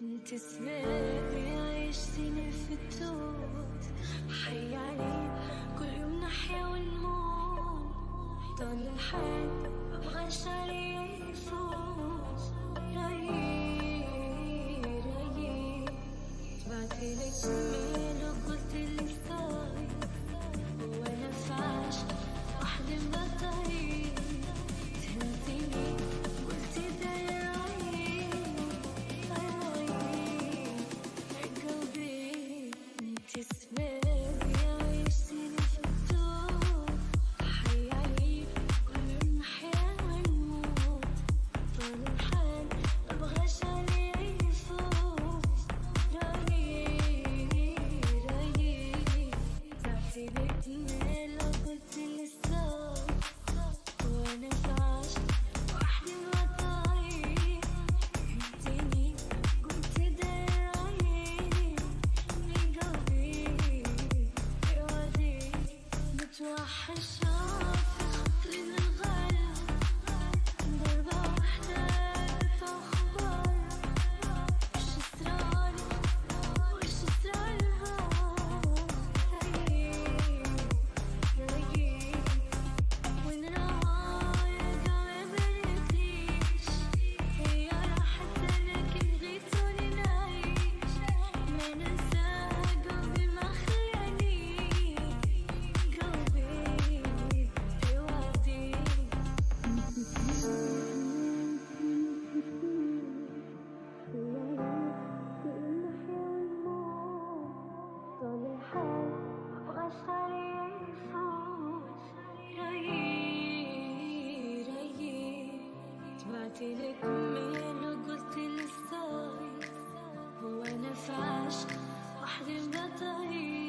انت سبابي عيشتيني في التوت، حي عليك كل يوم نحيا ونموت، ضل الحال مبغاش عليا يفوت. رايق رايق تبعتيلك ميل وقلتلي ستاي، هو انا فاش وحدي مبطلي، فهمتيني قلتي داير سبابي عيشتيني في الدور، حي عليك كل يوم نحيا ونموت، طال الحال مبغاش عليا يفوت. رايق رايق بعتيلك ميل وقلتلي ستوب، وانا فاش وحدي مبطلي، فهمتيني قلتي داير متوحشة في خط للغاية، ضربة واحدة بتخبر وش صرالي وش صرالها. رايق رايق وين رايقة ما بلتيش، هي راحت لكن بغيتوني نعيش، ما ننساها قلبي ما خلانيش. طال الحال مبغاش عليا يفوت. رايق رايق تبعتيلك ميل وقلتلي ستاي، هو انا فاش وحدي مبطلي.